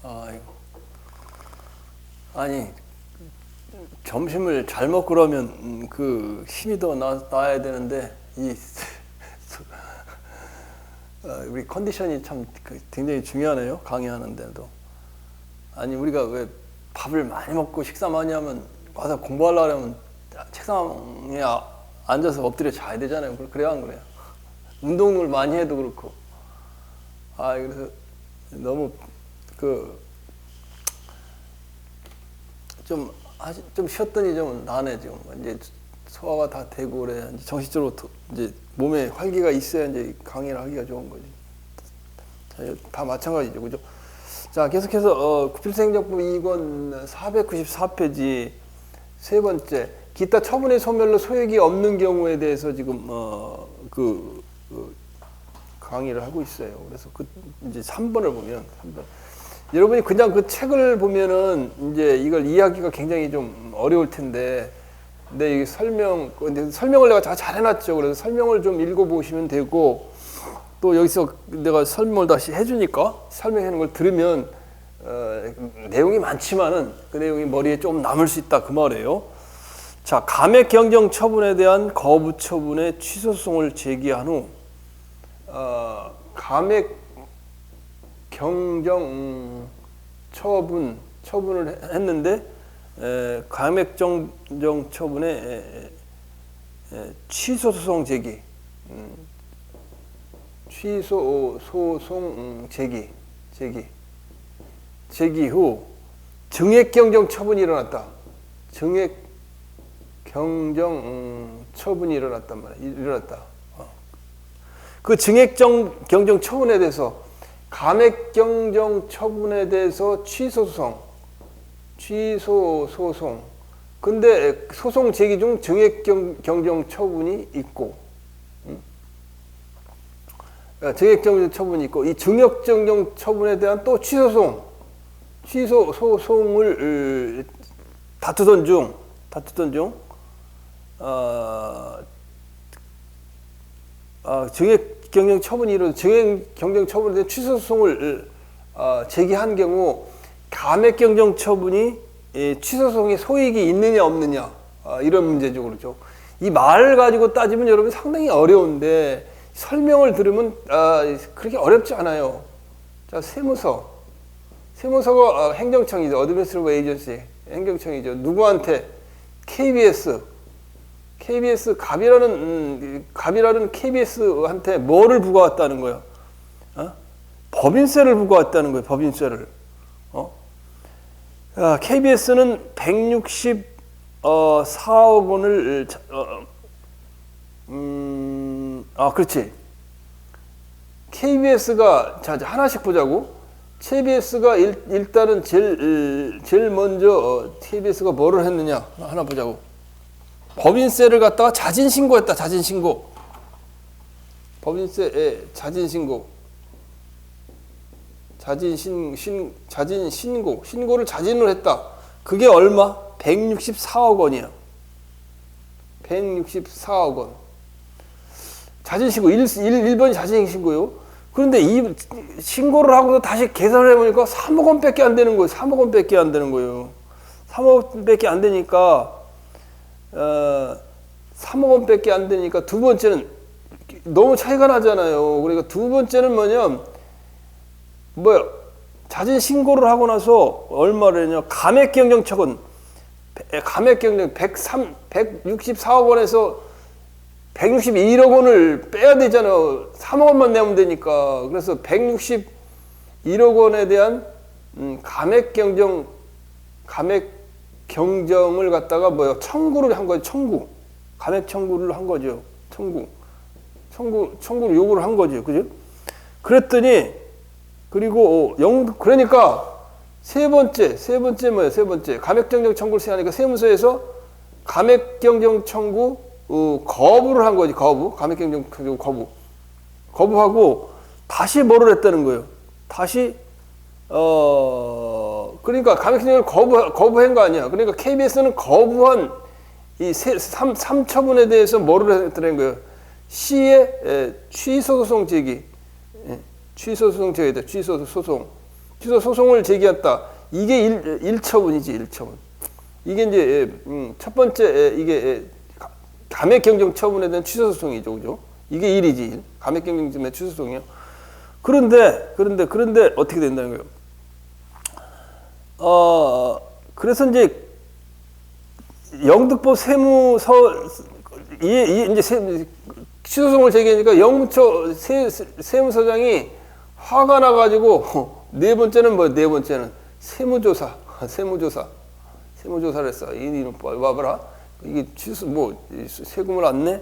아이고. 아니, 점심을 잘 먹고 그러면 그 힘이 더 나야 되는데 우리 컨디션이 참 굉장히 중요하네요. 강의하는데도. 아니, 우리가 왜 밥을 많이 먹고 식사 많이 하면 와서 공부하려면 책상에 앉아서 엎드려 자야 되잖아요. 그래야 안 그래요? 운동을 많이 해도 그렇고. 그래서 너무 좀 쉬었더니 좀 나네, 지금. 이제 소화가 다 되고 그래. 이제 정신적으로 이제 몸에 활기가 있어야 이제 강의를 하기가 좋은 거지. 다 마찬가지죠. 그죠? 자, 계속해서, 구필생정법 2권 494페이지 세 번째. 기타 처분의 소멸로 소액이 없는 경우에 대해서 지금, 강의를 하고 있어요. 그래서 이제 3번을 보면, 3번. 여러분이 그냥 그 책을 보면은 이제 이걸 이해하기가 굉장히 좀 어려울 텐데, 근데 이 설명을 내가 잘 해놨죠. 그래서 설명을 좀 읽어보시면 되고, 또 여기서 내가 설명을 다시 해주니까 설명하는 걸 들으면, 내용이 많지만은 그 내용이 머리에 좀 남을 수 있다. 그 말이에요. 자, 감액 경정 처분에 대한 거부 처분의 취소소송을 제기한 후, 감액 경정 처분을 했는데, 감액 경정 처분의 취소 소송 제기, 취소 소송 제기 후 증액 경정 처분이 일어났다. 증액 경정 처분이 일어났단 말이야. 그 증액 경정 처분에 대해서, 감액 경정 처분에 대해서 취소 소송. 근데 소송 제기 중 증액 경정 처분이 있고, 증액 경정 처분이 있고, 이 증액 경정 처분에 대한 또 취소 소송을 다투던 중, 증액 경정 처분이 이루어져 증액 경정 처분에 대한 취소 소송을 제기한 경우, 감액 경정 처분이 취소 소송에 소익이 있느냐 없느냐, 이런 문제죠. 그렇죠? 이 말을 가지고 따지면 여러분 상당히 어려운데, 설명을 들으면 그렇게 어렵지 않아요. 자, 세무서가 행정청이죠. 어드미니스트레이티브 에이전시, 행정청이죠. 누구한테? KBS 갑이라는 KBS한테 뭐를 부과했다는 거예요? 법인세를 부과했다는 거예요. 법인세를. KBS는 164억 원을 그렇지. KBS가 자, 하나씩 보자고. KBS가 일단은 제일 먼저 KBS가 뭐를 했느냐 하나 보자고. 법인세를 갖다가 자진신고했다. 법인세 자진신고. 신고를 자진을 했다. 그게 얼마? 164억 원이야. 164억 원. 자진신고. 1번이 자진신고요. 그런데 이 신고를 하고서 다시 계산을 해보니까 3억 원밖에 안 되는 거예요. 3억 원밖에 안 되는 거예요. 3억 원밖에 안 되니까, 3억 원밖에 안 되니까 두 번째는 너무 차이가 나잖아요. 그러니까 두 번째는 자진 신고를 하고 나서 얼마래냐? 감액 경정 처분. 감액 경정 164억 원에서 161억 원을 빼야 되잖아요. 3억 원만 내면 되니까. 그래서 161억 원에 대한 감액 경정을 갖다가 청구를 한 거죠. 감액 청구를 한 거죠. 청구를 요구를 한 거죠. 그죠? 그랬더니, 그러니까 세 번째 뭐예요? 세 번째. 감액 경정 청구를 시행하니까 세무서에서 감액 경정 청구 거부를 한 거지. 감액 경정 청구 거부하고 다시 뭐를 했다는 거예요. 다시 그러니까 감액 경정을 거부한 거 아니야. 그러니까 KBS는 거부한 이 3처분에 대해서 뭐를 했다는 거예요. C의 취소소송 제기. 취소소송 제기다. 취소 소송을 제기했다. 이게 1처분이지, 1처분. 이게 이제 첫 번째 이게 감액 경정 처분에 대한 취소 소송이죠, 그죠? 이게 1이지, 1. 감액 경정 때문에 취소 소송이요. 그런데 어떻게 된다는 거예요? 그래서 이제 영등포 세무서 이제 취소 소송을 제기하니까 영등포 세무서장이 화가 나가지고 네 번째는 세무조사를 했어. 이놈 봐봐라. 이게 취소 세금을 안 내?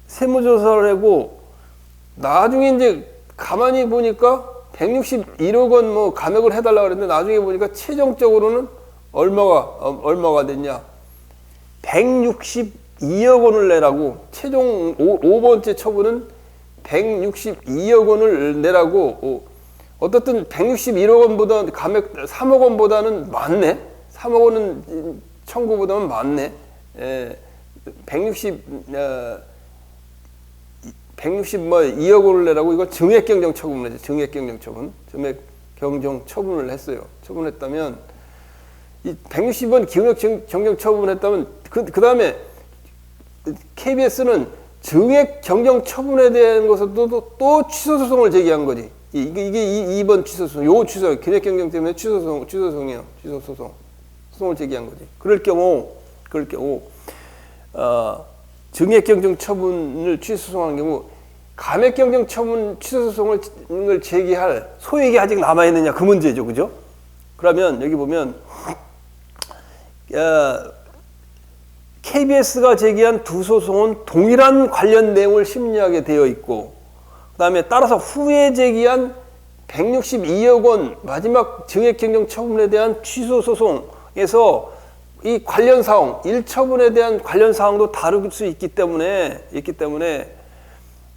세무조사를 하고 나중에 이제 가만히 보니까 161억 원 뭐 감액을 해달라고 그랬는데 나중에 보니까 최종적으로는 얼마가 됐냐? 162억 원을 내라고 최종 5번째 처분은 162억 원을 내라고 어떻든 161억 원보다 감액 3억 원보다는 많네. 3억 원은 청구보다는 많네. 162억 원을 내라고 이거 증액경정 처분을 했죠. 증액경정 처분을 했어요. 처분했다면 이 160원 증액경정 처분을 했다면 그 다음에 KBS는 증액경정 처분에 대한 것에도 또 취소 소송을 제기한 거지. 이게 2번 취소 소송. 요 취소 증액경정 때문에 취소 소송이에요. 취소 소송을 제기한 거지. 그럴 경우 증액경정 처분을 취소 소송한 경우 감액경정 처분 취소 소송을 제기할 소액이 아직 남아 있느냐 그 문제죠, 그죠? 그러면 여기 보면 KBS가 제기한 두 소송은 동일한 관련 내용을 심리하게 되어 있고, 그다음에 따라서 후에 제기한 162억 원 마지막 증액경정 처분에 대한 취소 소송에서 이 관련 사항, 1처분에 대한 관련 사항도 다를 수 있기 때문에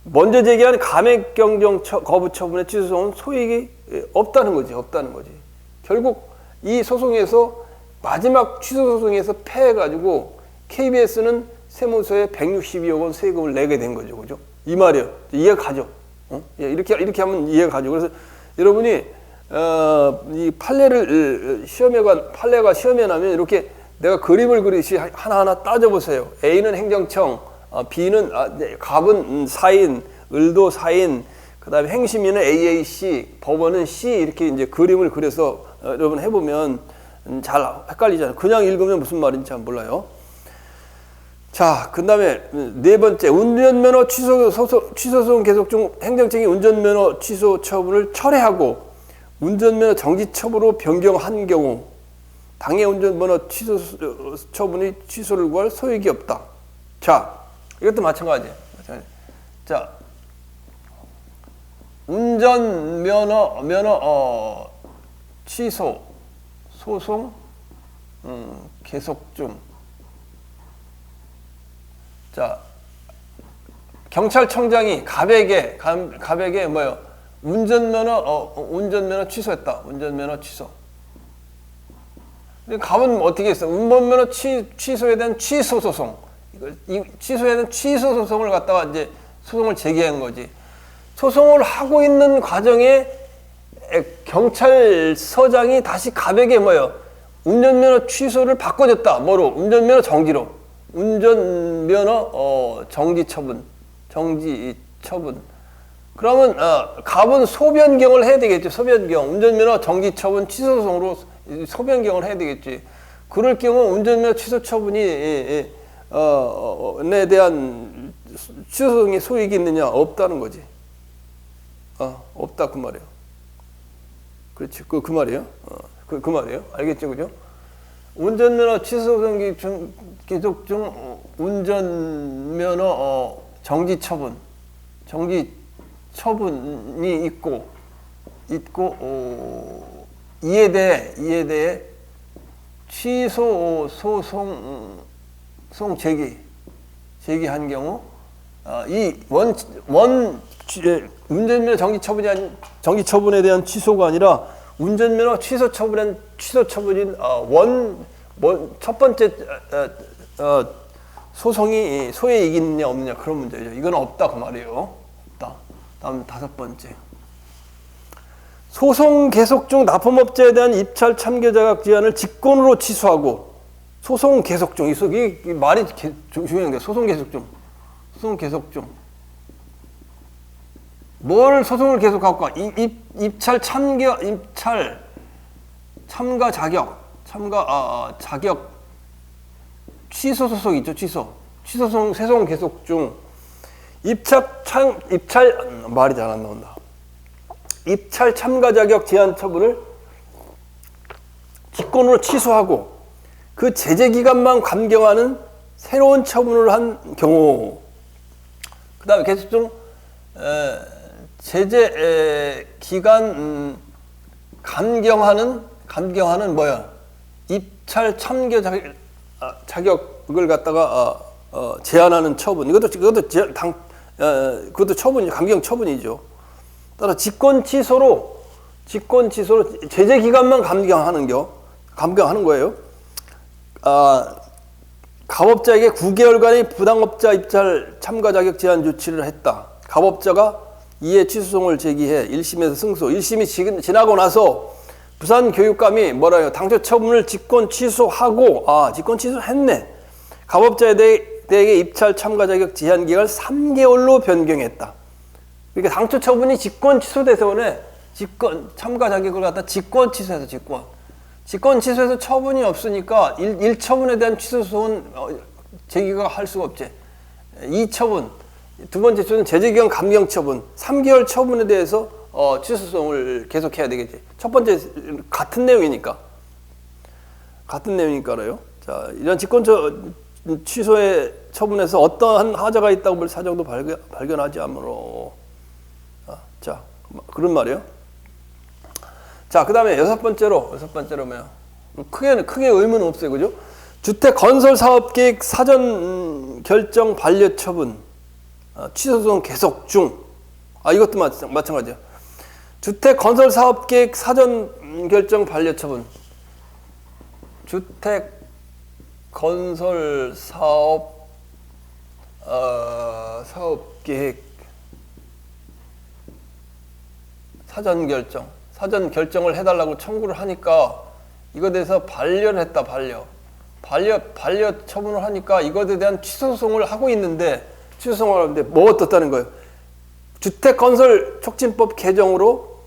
먼저 제기한 감액경정 거부 처분의 취소 소송은 소액이 없다는 거지. 결국 이 소송에서 마지막 취소 소송에서 패해가지고 KBS는 세무서에 162억 원 세금을 내게 된 거죠, 그죠? 이 말이에요. 이해가 가죠? 이렇게 하면 이해가 가죠. 그래서 여러분이 이 판례가 시험에 나면 이렇게 내가 그림을 그리시 하나하나 따져보세요. A는 행정청, B는 갑은 사인, 을도 사인, 그 다음에 행심위는 AAC, 법원은 C 이렇게 이제 그림을 그려서 여러분 해보면 잘 헷갈리잖아요. 그냥 읽으면 무슨 말인지 잘 몰라요. 자, 그 다음에 네 번째, 운전면허 취소 소송 계속 중 행정청이 운전면허 취소 처분을 철회하고 운전면허 정지 처분으로 변경한 경우 당해 운전면허 취소 처분이 취소를 구할 소액이 없다. 자, 이것도 마찬가지예요. 자, 운전면허 취소 소송 계속 중. 자, 경찰청장이 갑에게 뭐요? 운전면허 취소했다. 운전면허 취소. 갑은 어떻게 했어? 운전면허 취소에 대한 취소 소송. 취소에 대한 취소 소송을 갖다가 이제 소송을 제기한 거지. 소송을 하고 있는 과정에 경찰서장이 다시 갑에게 뭐요? 운전면허 취소를 바꿔줬다. 뭐로? 운전면허 정지로. 운전면허 정지 처분. 그러면 갑은 소변경을 해야 되겠죠. 소변경. 운전면허 정지 처분 취소 소송으로 소변경을 해야 되겠지. 그럴 경우 운전면허 취소 처분이 에 대한 취소 소송의 소익이 있느냐? 없다는 거지. 없다 그 말이에요. 그렇지. 그 말이에요. 그 말이에요. 알겠죠, 그죠? 운전면허 취소 소송이 계속 중 운전면허 정지 처분이 있고 이에 대해 취소 소송 제기한 경우 이 운전면허 정지 처분에 대한 취소가 아니라 운전면허 취소 처분인 첫 번째 소송이 소액이 있느냐 없느냐 그런 문제죠. 이건 없다 그 말이에요. 없다. 다음 다섯 번째. 소송 계속 중 납품업자에 대한 입찰 참여 자격 제한을 직권으로 취소하고 소송 계속 중 이 말이 중요한 게 소송 계속 중 소송 계속 중 뭘 소송을 계속하고 입찰 참가 자격 자격 취소 소송 있죠. 취소 소송 계속 중 말이 잘 안 나온다. 입찰 참가 자격 제한 처분을 직권으로 취소하고 그 제재 기간만 감경하는 새로운 처분을 한 경우. 그다음에 계속 중 제재 기간 감경하는 뭐야? 입찰 참가 자격을 갖다가 제한하는 처분. 그것도 처분, 감경 처분이죠. 따라 직권 취소로 제재 기간만 감경하는 거예요. 가업자에게 9개월간의 부당업자 입찰 참가 자격 제한 조치를 했다. 가업자가 이에 취소송을 제기해 1심에서 승소. 1심이 지나고 나서 부산교육감이 당초 처분을 직권 취소하고 직권 취소했네. 가업자에 대해 입찰 참가 자격 제한 기간을 3개월로 변경했다. 그러니까 당초 처분이 직권 취소돼서 직권 참가 자격을 갖다 직권 취소해서 직권 취소해서 처분이 없으니까 1처분에 대한 취소소송은 제기가 할 수가 없지. 2처분, 두 번째 처분은 제재기간 감경 처분, 3개월 처분에 대해서 취소소송을 계속해야 되겠지. 첫 번째 같은 내용이니까요. 자, 이런 직권 취소의 처분에서 어떠한 하자가 있다고 볼 사정도 발견하지 않으므로. 자, 그런 말이에요. 자, 그 다음에 여섯 번째로 뭐야? 크게 의문은 없어요. 그죠? 주택 건설 사업 계획 사전 결정 반려 처분. 취소소송 계속 중. 이것도 마찬가지야. 주택 건설 사업 계획 사전 결정 반려 처분. 주택 건설 사업 계획 사전 결정을 해달라고 청구를 하니까 이거에 대해서 반려를 했다. 반려 처분을 하니까 이것에 대한 취소소송을 하고 있는데 취소소송을 하는데 뭐 어떻다는 거예요? 주택건설촉진법 개정으로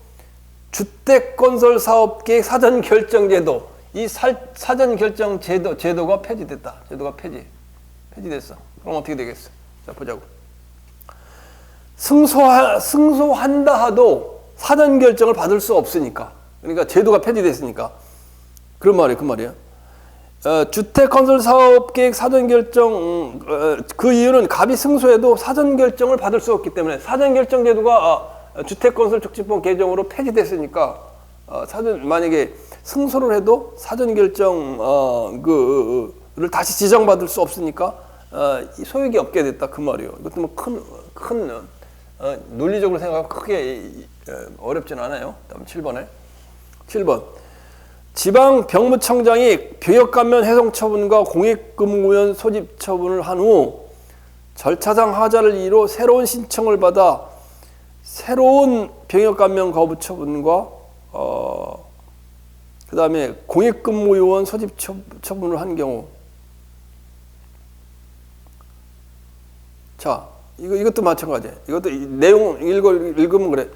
주택건설사업계획 사전결정제도, 이 사전결정 제도가 폐지됐다. 폐지됐어. 그럼 어떻게 되겠어? 자, 보자고. 승소한다 하도 사전결정을 받을 수 없으니까. 그러니까 제도가 폐지됐으니까. 그 말이에요. 주택건설사업계획 사전결정, 그 이유는 갑이 승소해도 사전결정을 받을 수 없기 때문에 사전결정 제도가 주택건설촉진법 개정으로 폐지됐으니까 만약에 승소를 해도 사전결정을 다시 지정받을 수 없으니까 소용이 없게 됐다. 그 말이에요. 이것도 뭐 큰 논리적으로 생각하면 크게 어렵진 않아요. 다음 7번. 지방병무청장이 병역감면 훼손 처분과 공익근무원 소집 처분을 한 후 절차상 하자를 이유로 새로운 신청을 받아 새로운 병역감면 거부 처분과 그 다음에 공익근무요원 소집 처분을 한 경우. 자, 이것도 마찬가지야. 이것도 내용 읽으면 그래.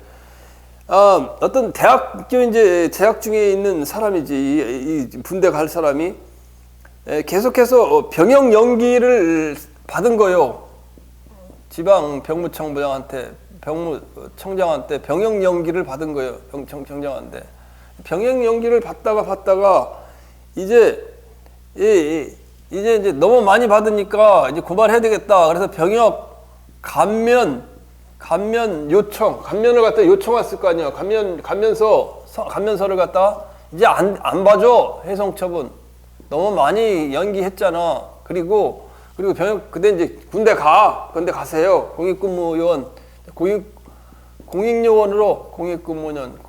어떤 대학교 이제 재학 중에 있는 사람이지, 이 군대 갈 사람이 계속해서 병역 연기를 받은 거요. 지방 병무청장한테 병역 연기를 받은 거예요. 청장한테 병역 연기를 받다가 이제 너무 많이 받으니까 이제 고발해야 되겠다. 그래서 병역 감면을 갖다 요청했을 거 아니야. 감면서를 갖다 이제 안 봐줘. 해송처분 너무 많이 연기했잖아. 그리고 근데 이제 군대 가세요. 공익근무요원, 공익요원으로 공익근무원,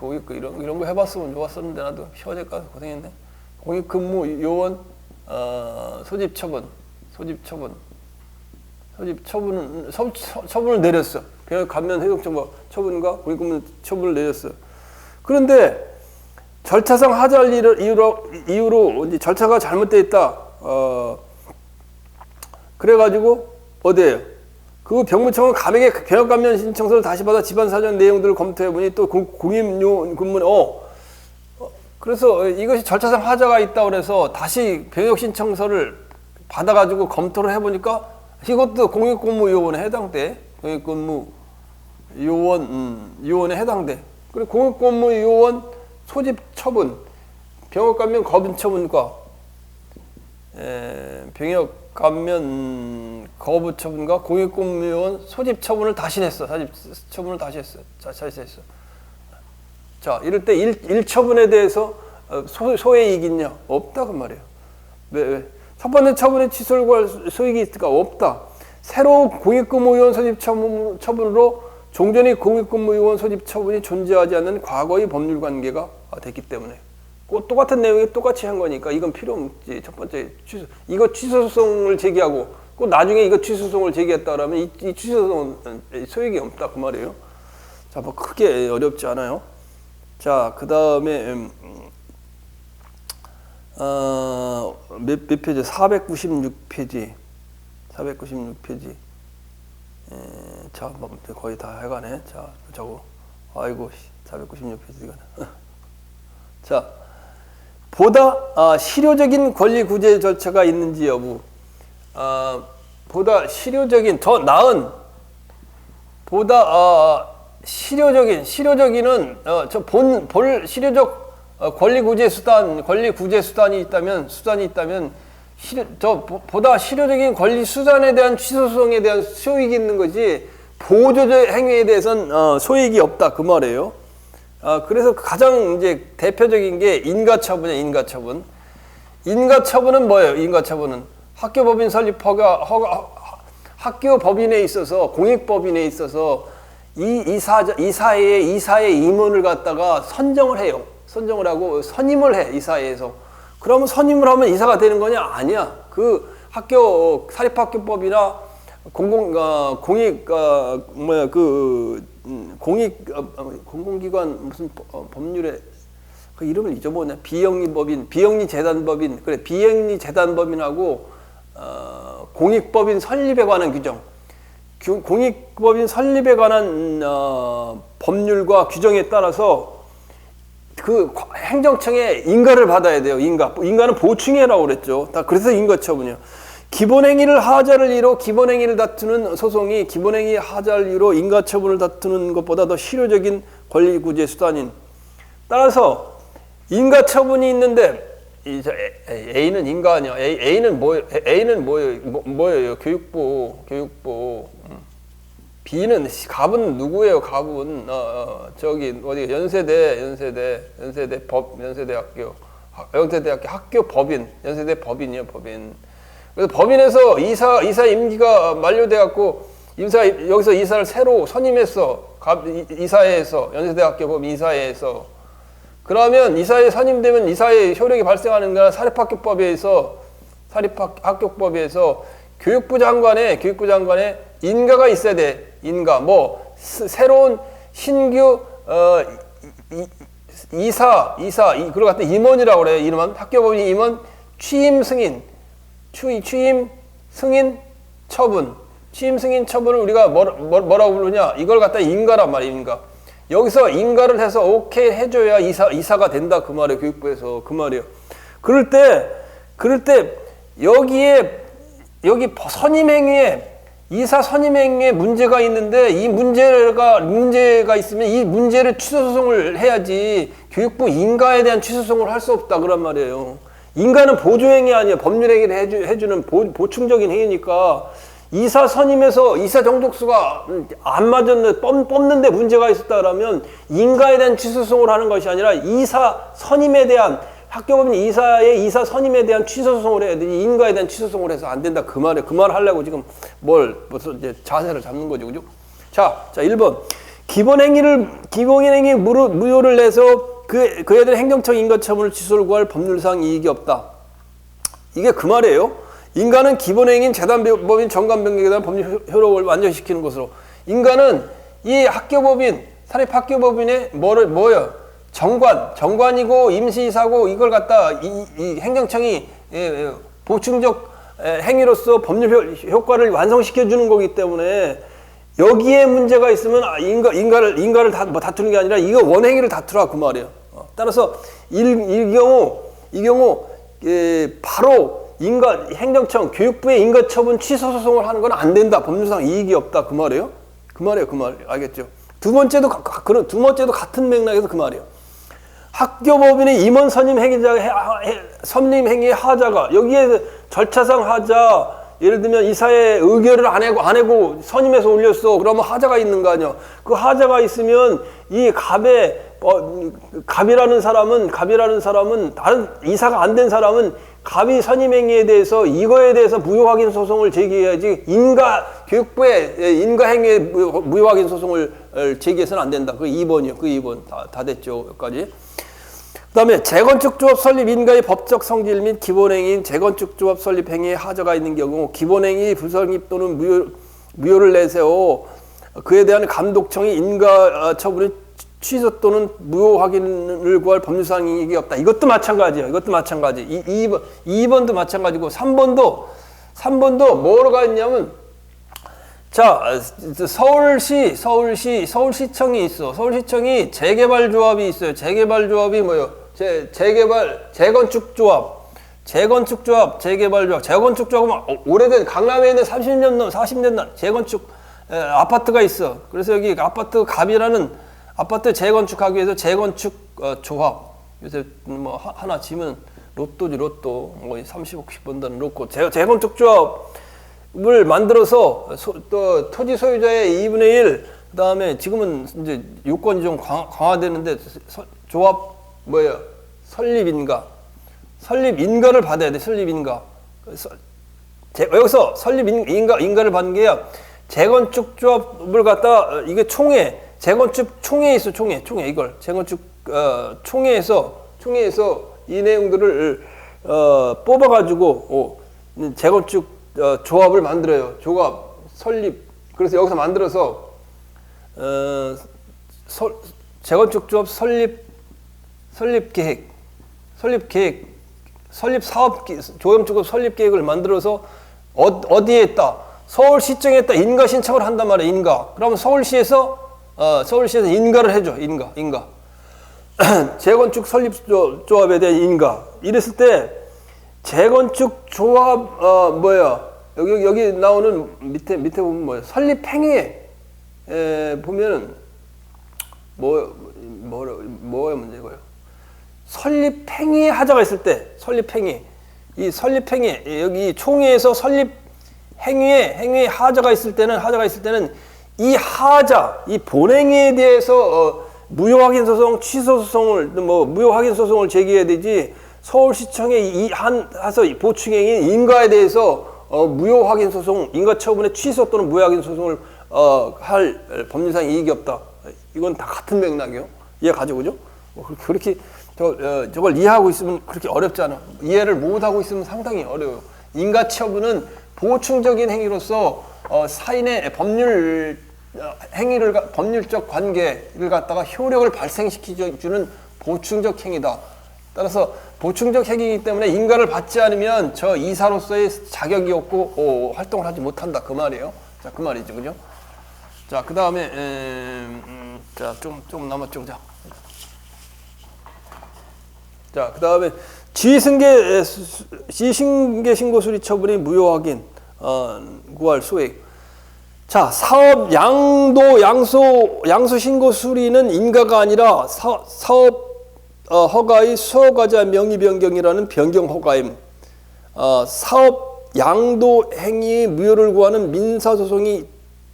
이런 거 해봤으면 좋았었는데 나도 휴가제 가서 고생했네. 공익근무요원 처분을 내렸어. 병역 감면 해송처분 처분과 공익근무 처분을 내렸어. 그런데 절차상 하자할 이유로 이제 절차가 잘못되어 있다. 그래가지고 어디에요? 그 병무청은 감액의 병역감면 신청서를 다시 받아 집안 사정 내용들을 검토해보니 또 공임요원 근무는 그래서 이것이 절차상 하자가 있다고 그래서 다시 병역 신청서를 받아가지고 검토를 해보니까 이것도 공익근무요원에 해당돼. 공익근무요원에 해당돼. 그리고 공익근무요원 소집 처분, 병역감면 거부 처분과 병역감면 거부 처분과 공익근무요원 소집 처분을 다시 했어. 처분을 다시 했어. 자, 이럴 때 1처분에 대해서 소액이 있냐? 없다 그 말이에요. 왜? 첫 번째 처분의 취소를 구할 소액이 있을까? 없다. 새로 공익근무요원 소집 처분으로 종전의 공익근무요원 소집 처분이 존재하지 않는 과거의 법률 관계가 됐기 때문에 똑같은 내용이 똑같이 한 거니까 이건 필요 없지. 첫 번째 취소. 이거 취소소송을 제기하고 꼭 나중에 이거 취소소송을 제기했다 그러면 이 취소소송은 소액이 없다 그 말이에요. 자, 뭐 크게 어렵지 않아요. 자, 그 다음에 몇 페이지? 496페이지. 496페이지. 자, 뭐 거의 다 해가네. 자, 저거. 아이고, 496페이지가. 자, 보다 실효적인 권리 구제 절차가 있는지 여부. 보다 실효적인, 더 나은, 보다 실효적인은 볼 실효적 권리 구제 수단이 있다면 보다 실효적인 권리 수단에 대한 취소소송에 대한 소익이 있는 거지 보호조제 행위에 대해서는 소익이 없다 그 말이에요. 그래서 가장 이제 대표적인 게 인가처분이에요. 인가처분. 인가처분은 뭐예요? 인가처분은 학교법인 설립 학교법인에 있어서 공익법인에 있어서 이사의 임원을 갖다가 선정을 해요. 선정을 하고 선임을 해, 이사회에서. 그러면 선임을 하면 이사가 되는 거냐? 아니야. 그 학교, 사립학교법이나 공공기관 무슨 법률에 그 이름을 잊어버렸네. 비영리재단법인, 그래, 비영리재단법인하고, 공익법인 설립에 관한 규정. 공익법인 설립에 관한 법률과 규정에 따라서 그 행정청에 인가를 받아야 돼요. 인가는 보충해라고 그랬죠. 그래서 인가처분이요. 기본행위를 하자를 이유로 기본행위를 다투는 소송이 기본행위 하자를 이유로 인가처분을 다투는 것보다 더 실효적인 권리구제 수단인. 따라서 인가처분이 있는데 A는 인가 아니야. A는 뭐예요? 교육부. B는 갑은 누구예요? 갑은 저기 어디 연세대학교 학교 법인, 연세대 법인이요, 법인. 그래서 법인에서 이사 임기가 만료돼 갖고 여기서 이사를 새로 선임했어. 이사회에서 연세대학교 법인 이사회에서. 그러면 이사회 선임되면 이사회 효력이 발생하는 거야. 사립학교법에서 교육부 장관의 인가가 있어야 돼. 인가. 뭐 새로운 신규 이사 그걸 갖다 임원이라고 그래. 이름은 학교법인 임원 취임 승인 처분. 취임 승인 처분을 우리가 뭐라고 부르냐? 이걸 갖다 인가란 말이야. 인가. 여기서 인가를 해서 오케이 해줘야 이사가 된다 그 말이에요. 교육부에서 그 말이에요. 그럴 때 여기 선임행위에 이사 선임행위에 문제가 있는데 이 문제가 있으면 이 문제를 취소소송을 해야지 교육부 인가에 대한 취소소송을 할 수 없다 그런 말이에요. 인가는 보조행위 아니에요. 법률행위를 해주는 보충적인 행위니까 이사 선임에서 이사 정족수가 안 맞았는데 뽑는데 문제가 있었다 그러면 인가에 대한 취소소송을 하는 것이 아니라 이사 선임에 대한 학교법인 이사의 이사 선임에 대한 취소소송을 해야 되지 인가에 대한 취소소송을 해서 안 된다 그 말을 하려고 지금 무슨 이제 자세를 잡는 거죠, 그죠? 자 1번 기본행위 무효를 내서 그 애들 행정청 인가처분을 취소를 구할 법률상 이익이 없다. 이게 그 말이에요. 인가는 기본행위인 재단법인 정관변경에 대한 법률 효력을 완전시키는 것으로. 인가는 이 학교법인 사립학교법인의 뭐예요? 정관이고 임시이사고 이걸 갖다 이 행정청이 보충적 행위로서 법률 효과를 완성시켜 주는 거기 때문에 여기에 문제가 있으면 인가를 다투는 게 아니라 이거 원행위를 다투라 그 말이에요. 따라서 이 경우 바로 행정청 교육부의 인가처분 취소 소송을 하는 건 안 된다. 법률상 이익이 없다 그 말이에요. 그 말이에요. 알겠죠? 두 번째도 같은 맥락에서 그 말이에요. 학교법인의 임원 선임 행위의 하자가 여기에 절차상 하자, 예를 들면 이사의 의결을 안 하고 선임해서 올렸어. 그러면 하자가 있는 거 아니야. 그 하자가 있으면 이 갑이라는 사람은 다른 이사가 안 된 사람은 갑이 선임 행위에 대해서 이거에 대해서 무효 확인 소송을 제기해야지 교육부의 인가 행위에 무효 확인 소송을 제기해서는 안 된다. 그 2번이요. 그 2번 다 됐죠. 여기까지. 그다음에 재건축 조합 설립 인가의 법적 성질 및 기본행위인 재건축 조합 설립 행위에 하자가 있는 경우 기본행위 불성립 또는 무효를 내세워 그에 대한 감독청이 인가 처분의 취소 또는 무효 확인을 구할 법률상 이익이 없다. 이것도 마찬가지예요. 이것도 마찬가지. 2번도 마찬가지고 3번도 뭐가 있냐면 자, 서울시청이 있어. 서울시청이 재개발조합이 있어요. 재개발조합이 뭐예요? 재건축조합, 재건축조합은 오래된 강남에 있는 30년, 40년 난 재건축 아파트가 있어. 그래서 여기 아파트 갑이라는 아파트 재건축하기 위해서 재건축 조합. 요새 뭐 하나 지면 로또지 로또. 뭐 30억 번다는 로또. 재건축 조합을 만들어서 또 토지 소유자의 2분의 1, 그다음에 지금은 이제 요건이 좀 강화되는데 조합 뭐예요? 설립인가를 받아야 돼. 설립인가. 여기서 설립인가를 받는 게 재건축 조합을 갖다 이게 재건축 총회 있어. 총회 이걸 재건축 총회에서 이 내용들을 뽑아가지고 재건축 조합을 만들어요. 조합 설립. 그래서 여기서 만들어서 재건축 조합 설립 계획, 설립 사업 조합 설립 계획을 만들어서 어디에 있다? 서울시청에 있다. 인가 신청을 한단 말이야. 인가. 그러면 서울시에서 인가를 해줘. 인가. 재건축 설립 조합에 대한 인가. 이랬을 때 재건축 조합 여기 나오는 밑에 보면 뭐예요? 설립 행위에 보면은 뭐가 문제고요? 설립 행위에 하자가 있을 때 이 설립 행위 여기 총회에서 설립 행위에 하자가 있을 때는 이 본행위에 대해서 무효 확인 소송, 취소 소송을 무효 확인 소송을 제기해야 되지. 서울시청의 하서 보충행위 인가에 대해서 무효 확인 소송, 인가 처분의 취소 또는 무효 확인 소송을 할 법률상 이익이 없다. 이건 다 같은 맥락이요. 이해 가지고 그죠? 그렇게 저걸 이해하고 있으면 그렇게 어렵지 않아. 이해를 못하고 있으면 상당히 어려워요. 인가 처분은 보충적인 행위로서 사인의 법률적 관계를 갖다가 효력을 발생시켜주는 보충적 행위다. 따라서 보충적 행위이기 때문에 인가를 받지 않으면 저 이사로서의 자격이 없고 활동을 하지 못한다 그 말이에요. 자, 그 말이죠, 그죠? 자, 그 다음에 좀 남았죠, 자, 그 다음에 지승계 신고 수리 처분이 무효 확인 구할 소액. 자, 사업 양수 신고 수리는 인가가 아니라 사업 허가의 수허가자 명의 변경이라는 변경 허가임. 사업 양도 행위 무효를 구하는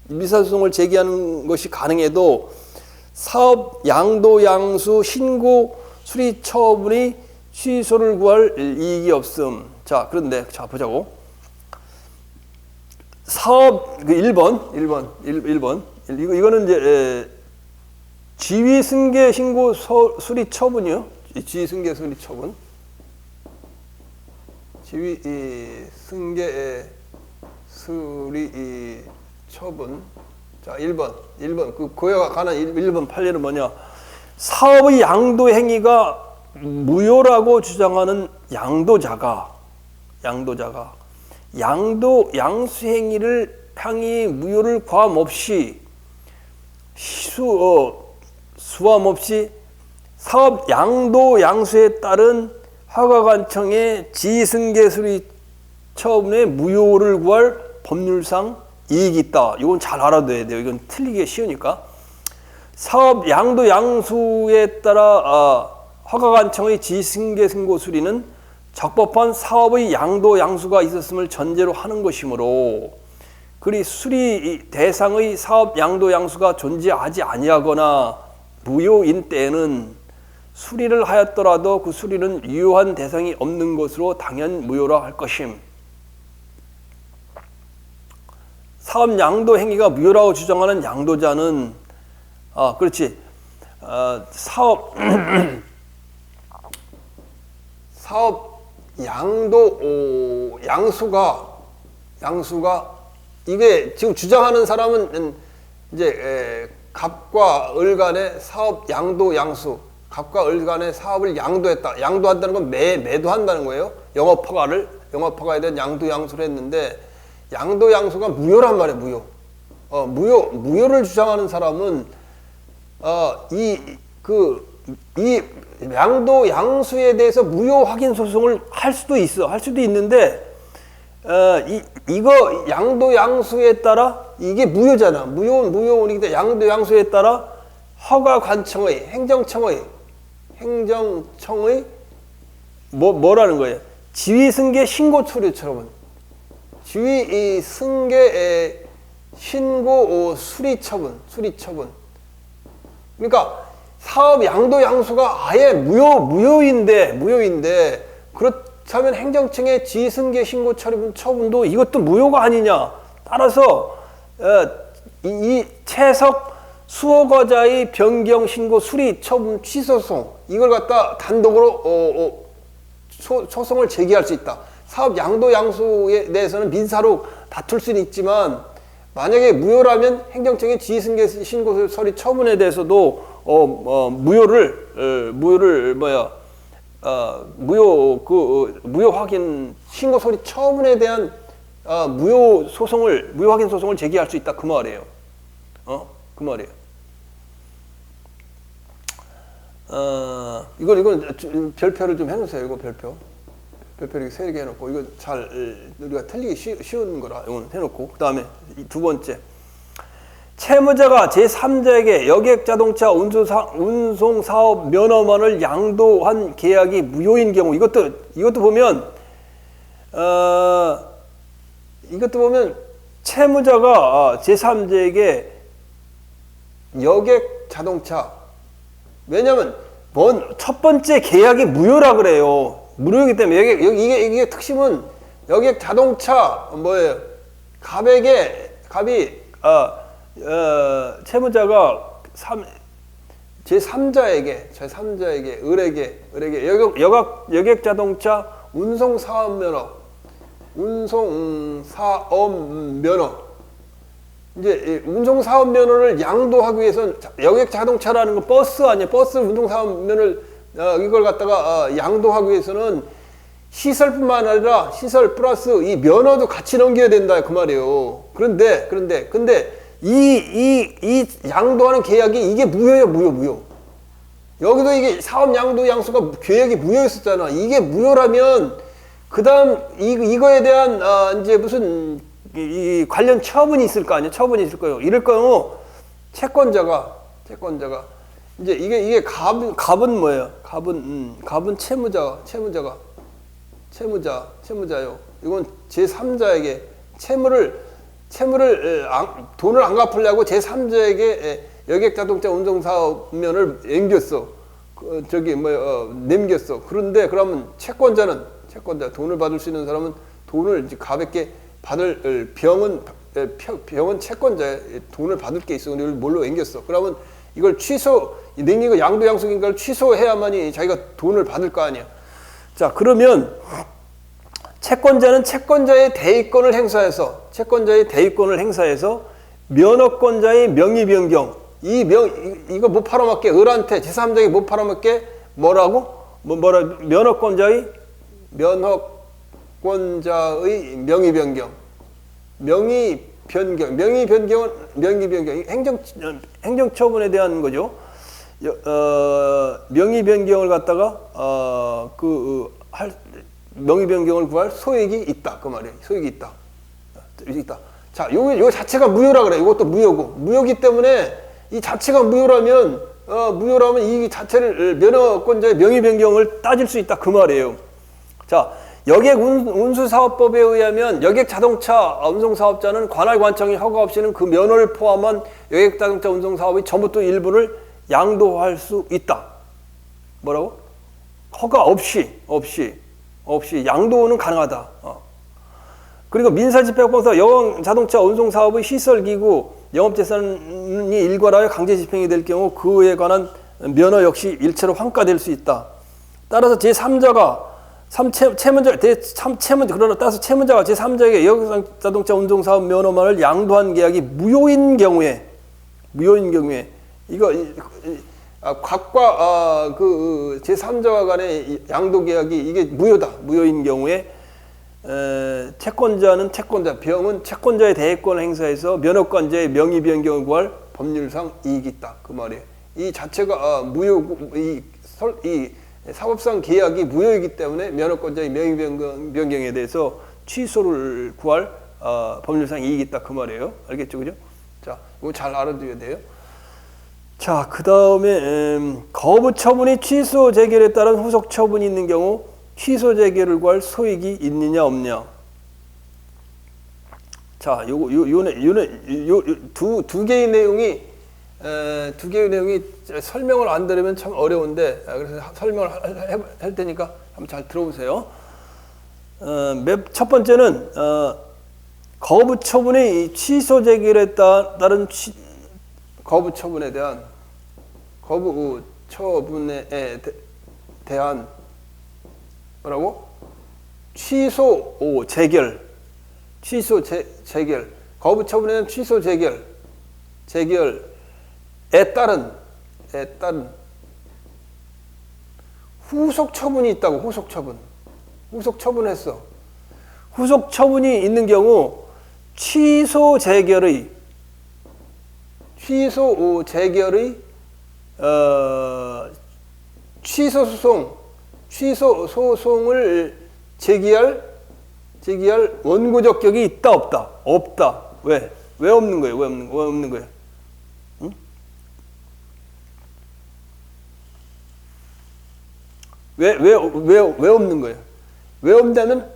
민사소송을 제기하는 것이 가능해도 사업 양수 신고 수리 처분의 취소를 구할 이익이 없음. 자, 그런데 보자고. 사업 1번. 이거는 이제 지위 승계 신고 수리 처분이요. 지위 승계 수리 처분. 지위 승계 수리 처분. 자, 1번. 그거에 관한 1번 판례는 뭐냐? 사업의 양도 행위가 무효라고 주장하는 양도자가 양수 행위를 향이 무효를 과함 없이 수함 없이 사업 양도 양수에 따른 허가관청의 지승계수리 처분에 무효를 구할 법률상 이익이 있다. 이건 잘 알아둬야 돼요. 이건 틀리기 쉬우니까. 사업 양도 양수에 따라 허가관청의 지승계승고 수리는 적법한 사업의 양도 양수가 있었음을 전제로 하는 것이므로 그리 수리 대상의 사업 양도 양수가 존재하지 아니하거나 무효인 때에는 수리를 하였더라도 그 수리는 유효한 대상이 없는 것으로 당연 무효라 할 것임. 사업 양도 행위가 무효라고 주장하는 양도자는 사업 양도 양수가 이게 지금 주장하는 사람은 이제 갑과 을 간의 사업 양도 양수, 갑과 을 간의 사업을 양도했다. 양도한다는 건 매도한다는 거예요. 영업허가에 대한 양도 양수를 했는데 양도 양수가 무효란 말이에요. 무효를 주장하는 사람은 이 양도 양수에 대해서 무효 확인 소송을 할 수도 있는데 이거 양도 양수에 따라 이게 무효잖아. 무효이기 때문에 양도 양수에 따라 허가관청의 행정청의 뭐라는 거예요? 지위승계 신고 처리 처분. 지위승계 신고 수리 처분. 그러니까 사업 양도 양수가 아예 무효인데 그렇다면 행정청의 지승계 신고 처분도 이것도 무효가 아니냐. 따라서 이 채석 수허가자의 변경 신고 수리 처분 취소송 이걸 갖다 단독으로 소송을 제기할 수 있다. 사업 양도 양수에 대해서는 민사로 다툴 수는 있지만 만약에 무효라면 행정청의 지승계 신고 서리 처분에 대해서도 무효 확인 신고 서리 처분에 대한 무효 확인 소송을 제기할 수 있다 그 말이에요. 그 말이에요. 이건 별표를 좀 해놓으세요. 이거 별표를 3개 해놓고 이거 잘 우리가 틀리기 쉬운 거라 이건 해놓고 그 다음에 두 번째. 채무자가 제3자에게 여객자동차 운송사업 면허만을 양도한 계약이 무효인 경우 이것도 보면 채무자가 제3자에게 여객자동차 왜냐면 첫 번째 계약이 무효라 그래요. 무효이기 때문에 이게 특심은 여객자동차 뭐예요? 갑이 채무자가 제3자에게 을에게 여객자동차 운송사업 면허 이제 운송사업 면허를 양도하기 위해서는 여객자동차라는 건 버스 아니에요. 버스 운송사업 면허를 이걸 갖다가 양도하기 위해서는 시설뿐만 아니라 시설 플러스 이 면허도 같이 넘겨야 된다 그 말이에요. 그런데 이 양도하는 계약이 이게 무효. 여기도 이게 사업 양도 양수가 계약이 무효였었잖아. 이게 무효라면 그다음 이거에 대한 이제 무슨 이 관련 처분이 있을 거 아니에요. 처분이 있을 거예요. 이럴 경우 채권자가 이제 이게 갑은 뭐예요? 갑은 채무자요. 이건 제3자에게 돈을 안 갚으려고 제3자에게 여객자동차 운송사업면을 남겼어. 그런데 그러면 채권자 돈을 받을 수 있는 사람은 돈을 이제 가볍게 받을 병은 채권자의 돈을 받을 게 있어. 근데 이걸 뭘로 남겼어. 그러면 이걸 남기고 양도양수인가를 취소해야만이 자기가 돈을 받을 거 아니야. 자, 그러면 채권자는 채권자의 대의권을 행사해서 면허권자의 명의 변경 이거 못 팔아먹게, 을한테 제3자에게 못 팔아먹게 뭐라고? 면허권자의 명의 변경. 명의 변경은 행정처분에 대한 거죠. 명의 변경을 갖다가 명의 변경을 구할 소액이 있다 그 말이에요. 소액이 있다. 자, 요 자체가 무효라 그래. 이것도 무효고 무효기 때문에 이 자체가 무효라면 이 자체를 면허권자의 명의 변경을 따질 수 있다 그 말이에요. 자, 여객 운수사업법에 의하면 여객 자동차 운송사업자는 관할 관청이 허가 없이는 그 면허를 포함한 여객 자동차 운송사업의 전부 또 일부를 양도할 수 있다. 뭐라고? 허가 없이 양도는 가능하다. 그리고 민사집행법상 여객 자동차 운송사업의 시설기구 영업재산이 일괄하여 강제 집행이 될 경우 그에 관한 면허 역시 일체로 환가될 수 있다. 따라서 제3자가 따라서 채무자가 제3자에게 여객 자동차 운송사업 면허만을 양도한 계약이 무효인 경우에 이거 각과 그 제3자와 간의 양도 계약이 이게 무효인 경우에 채권자는 병은 채권자의 대행권을 행사해서 면허권자의 명의 변경을 구할 법률상 이익이 있다 그 말이에요. 이 자체가 이 사법상 계약이 무효이기 때문에 면허권자의 명의 변경에 대해서 취소를 구할 법률상 이익이 있다 그 말이에요. 알겠죠, 그죠? 자, 이거 잘 알아둬야 돼요. 자, 그 다음에 거부 처분이 취소 재결에 따른 후속 처분이 있는 경우 취소 재결을 구할 소익이 있느냐 없느냐. 자, 두 개의 내용이 설명을 안 들으면 참 어려운데 그래서 설명을 할 테니까 한번 잘 들어보세요. 첫 번째는 거부 처분의 취소 재결에 따른 거부 처분에 대한 뭐라고? 취소 재결. 거부 처분에 대한 취소 재결에 따른 후속 처분이 있다고. 후속 처분했어. 후속 처분이 있는 경우 취소 재결의 취소 소송을 제기할 원고적 격이 있다 없다? 없다. 왜 없는 거예요? 왜 없는 거예요? 응? 왜 없는 거예요? 왜 없냐면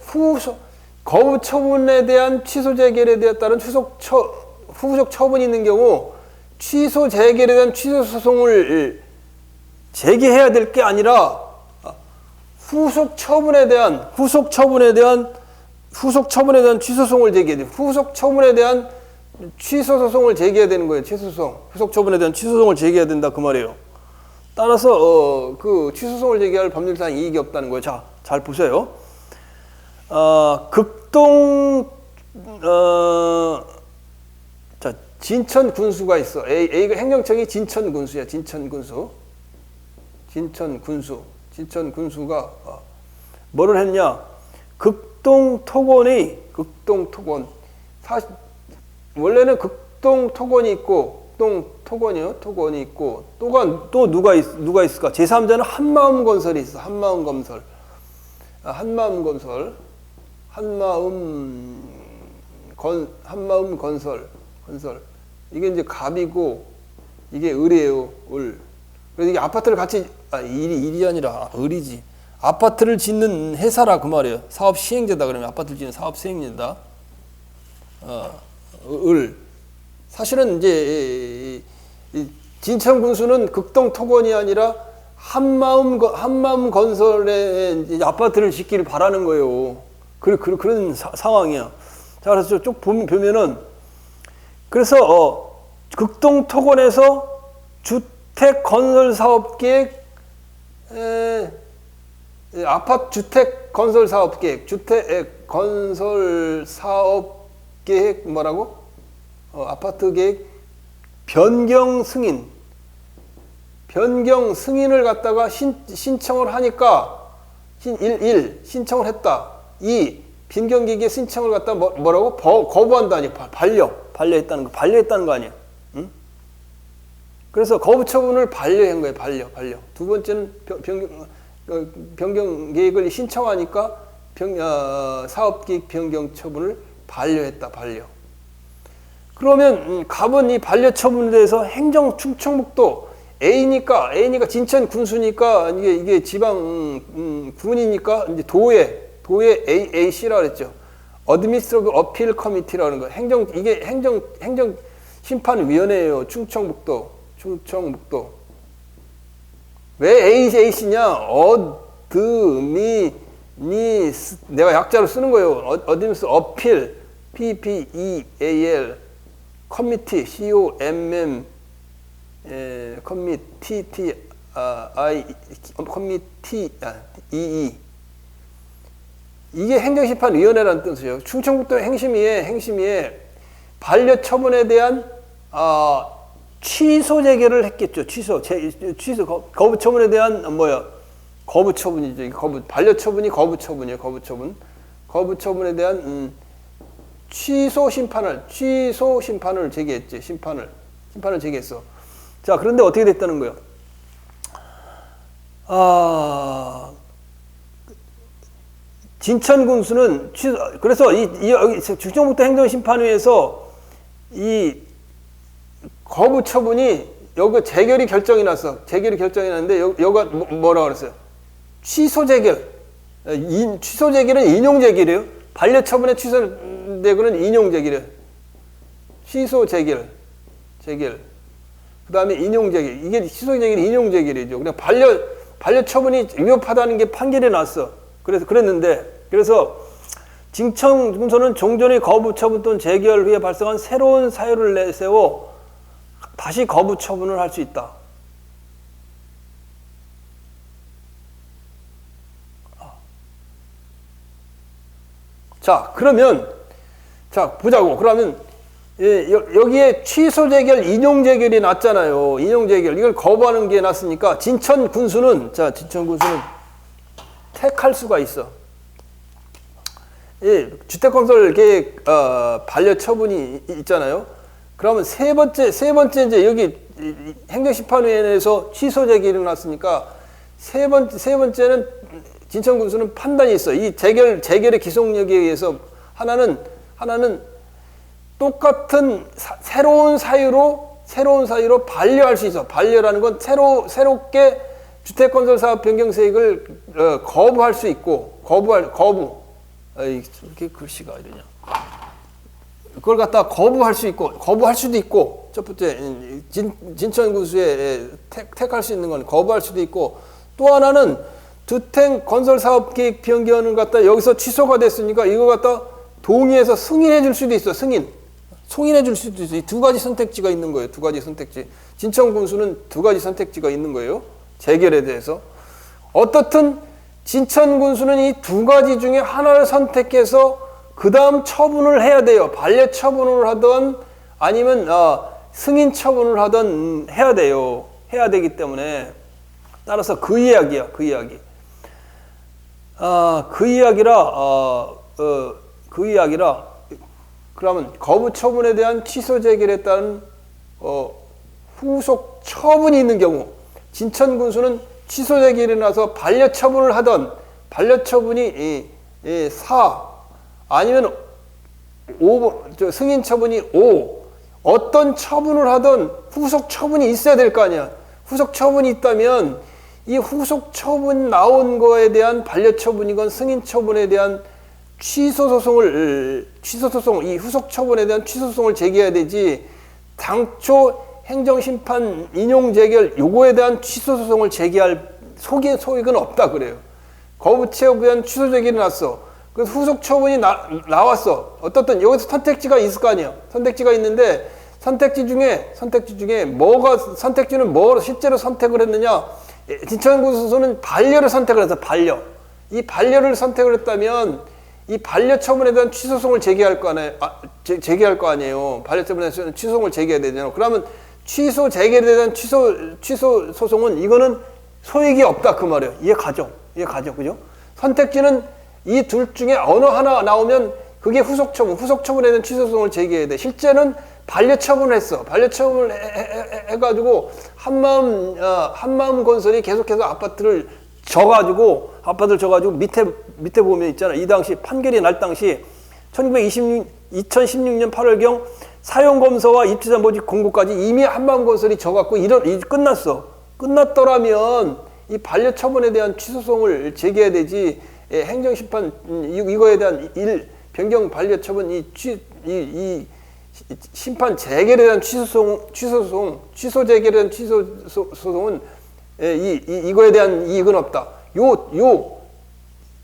거부 처분에 대한 취소 재결에 따른 후속 처분이 있는 경우 취소 재결에 대한 취소 소송을 제기해야 될 게 아니라 후속 처분에 대한 취소 소송을 제기해야 돼. 후속 처분에 대한 취소 소송을 제기해야 되는 거예요. 후속 처분에 대한 취소 소송을 제기해야 된다 그 말이에요. 따라서 그 취소 소송을 제기할 법률상 이익이 없다는 거예요. 자, 잘 보세요. 진천 군수가 있어. A가 행정청이 진천 군수야. 진천 군수가 뭐를 했냐? 극동토건이 원래는 극동토건이 있고 토건이 있고 또 누가 있을까? 제3자는 한마음건설이 있어. 한마음건설. 이게 이제 갑이고 이게 을이에요. 을. 그래서 이게 아파트를 같이 일이 아니라 을이지. 아파트를 짓는 회사라 그 말이에요. 사업 시행자다 그러면 아파트를 짓는 사업 시행자다. 을. 사실은 이제 진천 군수는 극동 토건이 아니라 한마음 건설에 아파트를 짓기를 바라는 거예요. 그런 상황이야. 자, 그래서 쭉 보면은 그래서 극동 토건에서 주택 건설 사업 계획 아파트 주택 건설 사업 계획 뭐라고? 아파트 계획 변경 승인을 갖다가 신청을 하니까 1. 신청을 했다. 2. 변경기기에 신청을 갖다 뭐라고? 거부한다니. 반려했다는 거 아니야. 응? 그래서 거부 처분을 반려한 거예요. 반려. 두 번째는 변경 계획을 신청하니까 사업계획 변경 처분을 반려했다. 그러면 갑은 이 반려 처분에 대해서 행정 충청북도 A가 진천 군수니까 이게 지방 군이니까 이제 도에 AC라 그랬죠. Administrative Appeal Committee라는 거. 이게 행정 심판위원회예요. 충청북도. 왜 AC냐? 내가 약자로 쓰는 거예요. Administrative Appeal, PPEAL, Committee, COMM, Committee, EE. 이게 행정심판위원회라는 뜻이에요. 충청북도 행심위에 반려 처분에 대한 취소 제기를 했겠죠. 취소 거부 처분에 대한 거부 처분이죠. 반려 처분이 거부 처분이에요. 거부 처분에 대한 취소 심판을 제기했지. 심판을 제기했어. 자, 그런데 어떻게 됐다는 거예요? 진천 군수는 그래서 여기 충청북도 행정심판위에서 이 거부 처분이 여기 재결이 결정이 났는데 여기가 뭐라고 그랬어요? 취소 제결은 인용 제기래요. 반려 처분의 취소되고는 인용 제기래요. 취소 제결. 그다음에 인용 제결. 이게 취소 제결이 인용 제결이죠. 그냥 반려 처분이 위법하다는 게 판결이 났어. 그래서 진천 군서는 종전의 거부 처분 또는 재결 후에 발생한 새로운 사유를 내세워 다시 거부 처분을 할 수 있다. 자, 보자고. 그러면 여기에 취소 재결, 인용 재결이 났잖아요. 인용 재결. 이걸 거부하는 게 났으니까 진천 군수는 택할 수가 있어. 주택건설 계획 반려 처분이 있잖아요. 그러면 세 번째 이제 여기 행정심판위원회에서 취소 제기가 났으니까 세 번째는 진천군수는 판단이 있어. 이 재결의 기속력에 의해서 하나는 똑같은 새로운 사유로 반려할 수 있어. 반려라는 건 새롭게 주택건설사업 변경세액을 거부할 수 있고 이렇게 글씨가 이러냐. 그걸 갖다 거부할 수도 있고 첫 번째 진천군수에 택할 수 있는 건 거부할 수도 있고 또 하나는 주택건설사업계획 변경을 갖다 여기서 취소가 됐으니까 이거 갖다 동의해서 승인해 줄 수도 있어. 승인해 줄 수도 있어. 이 두 가지 선택지가 있는 거예요. 두 가지 선택지. 진천군수는 두 가지 선택지가 있는 거예요. 재결에 대해서. 어떻든 진천군수는 이 두 가지 중에 하나를 선택해서 그 다음 처분을 해야 돼요. 반려 처분을 하든 아니면 승인 처분을 하든 해야 돼요. 해야 되기 때문에 따라서 그 이야기야. 그 이야기라 그러면 거부 처분에 대한 취소 제기에 따른 후속 처분이 있는 경우 진천군수는 취소 제기를 나서 반려 처분을 하던 반려 처분이 4 아니면 5 승인 처분이 5 어떤 처분을 하던 후속 처분이 있어야 될 거 아니야. 후속 처분이 있다면 이 후속 처분 나온 거에 대한 반려 처분이건 승인 처분에 대한 취소 소송, 이 후속 처분에 대한 취소 소송을 제기해야 되지 당초 행정심판 인용 재결 요거에 대한 취소 소송을 제기할 소익은 없다 그래요. 거부채에 대한 취소 제기를 났어. 그 후속 처분이 나왔어. 어떻든 여기서 선택지가 있을 거 아니야. 선택지가 있는데 선택지 중에 선택지는 뭐 실제로 선택을 했느냐? 진천군수는 반려를 선택을 해서 이 반려를 선택을 했다면 이 반려 처분에 대한 취소송을 제기할 거 아니에요. 반려 처분에 대한 취소송을 제기해야 되잖아요. 그러면 취소 재개에 대한 취소 소송은 이거는 소익이 없다 그 말이에요. 이해 가죠? 그죠? 선택지는 이 둘 중에 어느 하나 나오면 그게 후속처분에 대한 취소소송을 제기해야 돼. 실제는 반려처분을 했어. 반려처분을 해가지고 한마음 건설이 계속해서 아파트를 져가지고 밑에 보면 있잖아. 이 당시 판결이 날 당시 2016년 8월경 사용검사와 입주자 모집 공고까지 이미 한마음 건설이 져갖고 끝났어. 끝났더라면 이 반려처분에 대한 취소송을 제기해야 되지. 행정심판 이거에 대한 변경 반려처분 이 심판 재개에 대한 취소 재개에 대한 취소소송은 이거에 대한 이익은 없다.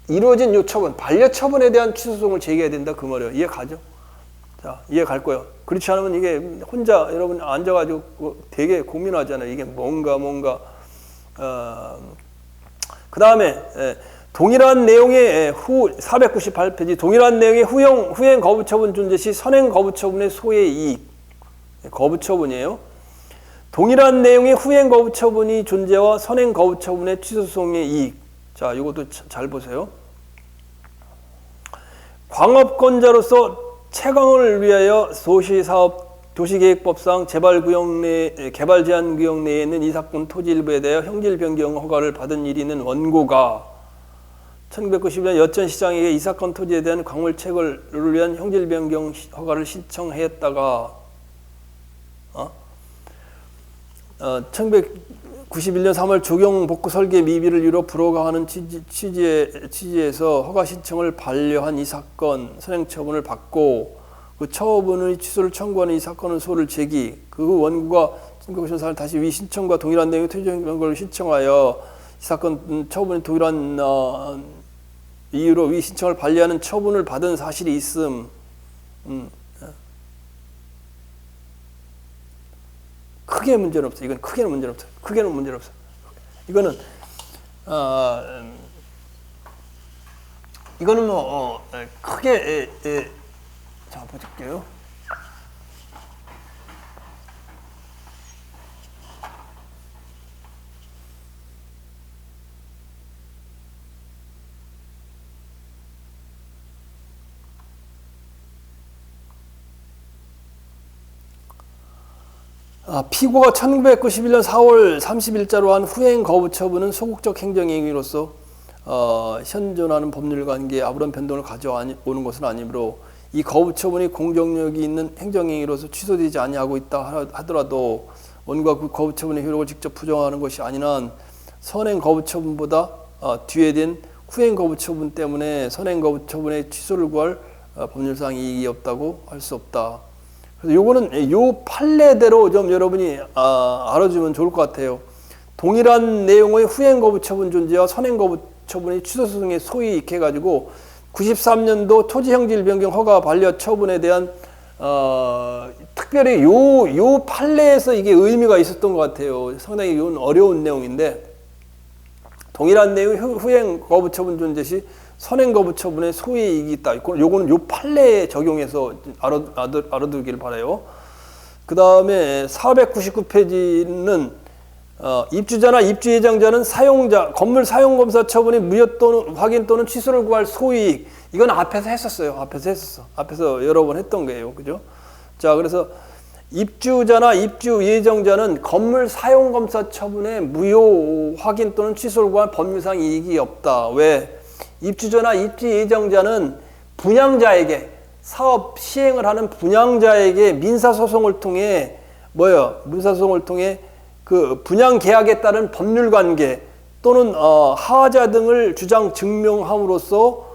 이루어진 요 처분 반려처분에 대한 취소소송을 제기해야 된다 그 말이에요. 이해 가죠? 자, 이해 갈 거예요. 그렇지 않으면 이게 혼자 여러분 앉아가지고 되게 고민하잖아요. 이게 뭔가 그 다음에 동일한 내용의 498페이지 동일한 내용의 후행 거부처분 존재 시 선행 거부처분의 소의 이익 거부처분이에요. 동일한 내용의 후행 거부처분이 존재와 선행 거부처분의 취소소송의 이익. 자, 이것도 잘 보세요. 광업권자로서 채광을 위하여 도시계획법상 개발 제한 구역 내에 있는 이 사건 토지 일부에 대하여 형질 변경 허가를 받은 일이 있는 원고가 1990년 여천시장에게 이 사건 토지에 대한 광물채굴을 위한 형질 변경 허가를 신청했다가 1991년 3월 조경 복구 설계 미비를 이유로 불허가 하는 취지에서 허가 신청을 반려한 이 사건 선행처분을 받고 그 처분의 취소를 청구하는 이 사건은 소를 제기 그 원고가 1994년 다시 위 신청과 동일한 내용의 토지 변경을 신청하여 이 사건 처분이 동일한 이유로 위 신청을 반려하는 처분을 받은 사실이 있음. 크게 문제는 없어. 이건 크게는 문제는 없어. 이거는 이거는 뭐 크게 자 보실게요. 피고가 1991년 4월 30일자로 한 후행 거부 처분은 소극적 행정행위로서 현존하는 법률관계에 아무런 변동을 가져오는 것은 아니므로 이 거부 처분이 공정력이 있는 행정행위로서 취소되지 아니하고 있다 하더라도 원고가 그 거부 처분의 효력을 직접 부정하는 것이 아닌 한 선행 거부 처분보다 뒤에 된 후행 거부 처분 때문에 선행 거부 처분의 취소를 구할 법률상 이익이 없다고 할 수 없다. 그래서 요거는 요 판례대로 좀 여러분이 알아주면 좋을 것 같아요. 동일한 내용의 후행 거부 처분 존재와 선행 거부 처분이 취소 소송에 소이익 해가지고 93년도 토지 형질 변경 허가 반려 처분에 대한 특별히 요 판례에서 이게 의미가 있었던 것 같아요. 상당히 이건 어려운 내용인데 동일한 내용의 후행 거부 처분 존재 시 선행 거부 처분에 소이익이 있다. 요거는 요 판례에 적용해서 알아두기를 바라요. 그 다음에 499페이지는 입주자나 입주 예정자는 사용자, 건물 사용검사 처분의 무효 또는 확인 또는 취소를 구할 소이익. 이건 앞에서 했었어요. 앞에서 여러 번 했던 거예요. 그죠? 자, 그래서 입주자나 입주 예정자는 건물 사용검사 처분의 무효 확인 또는 취소를 구할 법률상 이익이 없다. 왜? 입주자나 입주 예정자는 분양자에게 사업 시행을 하는 분양자에게 민사소송을 통해 민사소송을 통해 그 분양 계약에 따른 법률 관계 또는 하자 등을 주장 증명함으로써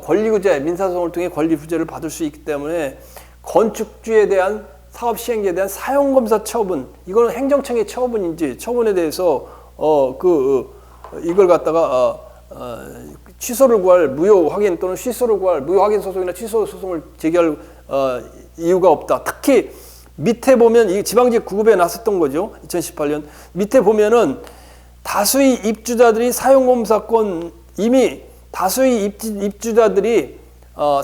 권리구제 민사소송을 통해 권리구제를 받을 수 있기 때문에 건축주에 대한 사업 시행자에 대한 사용검사 처분 이거는 행정청의 처분에 대해서 이걸 갖다가 취소를 구할 무효 확인 또는 취소를 구할 무효 확인 소송이나 취소 소송을 제기할 이유가 없다. 특히 밑에 보면 이 지방직 9급에 났었던 거죠. 2018년 밑에 보면은 다수의 입주자들이 사용검사권 이미 다수의 입주자들이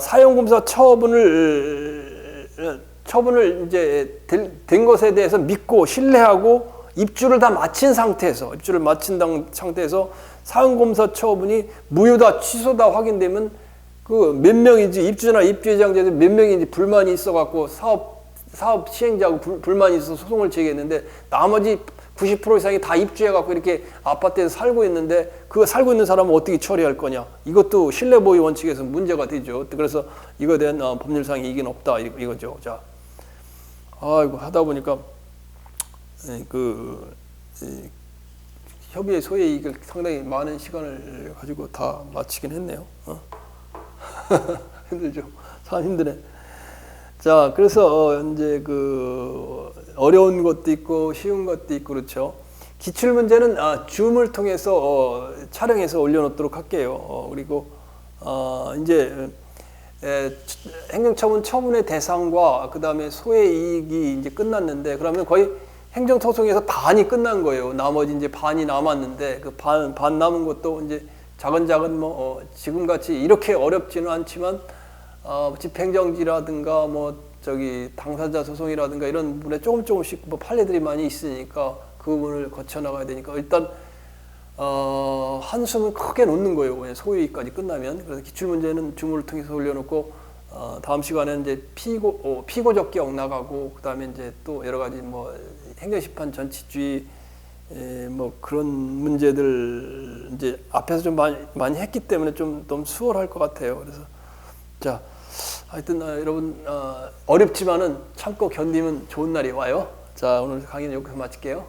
사용검사 처분을 처분을 이제 된 것에 대해서 믿고 신뢰하고 입주를 다 마친 상태에서 상태에서 사용검사 처분이 무효다 취소다 확인되면 그 몇 명인지 입주자나 입주예정자에서 몇 명인지 불만이 있어갖고 사업 시행자하고 불만이 있어서 소송을 제기했는데 나머지 90% 이상이 다 입주해갖고 이렇게 아파트에서 살고 있는데 그 살고 있는 사람은 어떻게 처리할 거냐. 이것도 신뢰보호 원칙에서 문제가 되죠. 그래서 이거에 대한 법률상의 이익은 없다 이거죠. 자, 아이고 하다 보니까 협의의 소의 이익을 상당히 많은 시간을 가지고 다 마치긴 했네요. 힘들죠. 참 힘드네. 자, 그래서 이제 그 어려운 것도 있고 쉬운 것도 있고 그렇죠. 기출 문제는 줌을 통해서 촬영해서 올려놓도록 할게요. 그리고 이제 행정처분 처분의 대상과 그 다음에 소의 이익이 이제 끝났는데 그러면 거의 행정소송에서 반이 끝난 거예요. 나머지 이제 반이 남았는데 그 반 남은 것도 이제 작은 지금 같이 이렇게 어렵지는 않지만 집행정지라든가 당사자 소송이라든가 이런 부분에 조금씩 판례들이 많이 있으니까 그 부분을 거쳐 나가야 되니까 일단 한숨을 크게 놓는 거예요. 소유이익까지 끝나면. 그래서 기출 문제는 줌을 통해서 올려놓고 다음 시간에는 이제 피고적 기억 나가고 그다음에 이제 또 여러 가지 행정심판 전치주의 그런 문제들 이제 앞에서 좀 많이 했기 때문에 좀 너무 수월할 것 같아요. 그래서 자, 하여튼 여러분 어렵지만은 참고 견디면 좋은 날이 와요. 자, 오늘 강의는 여기서 마칠게요.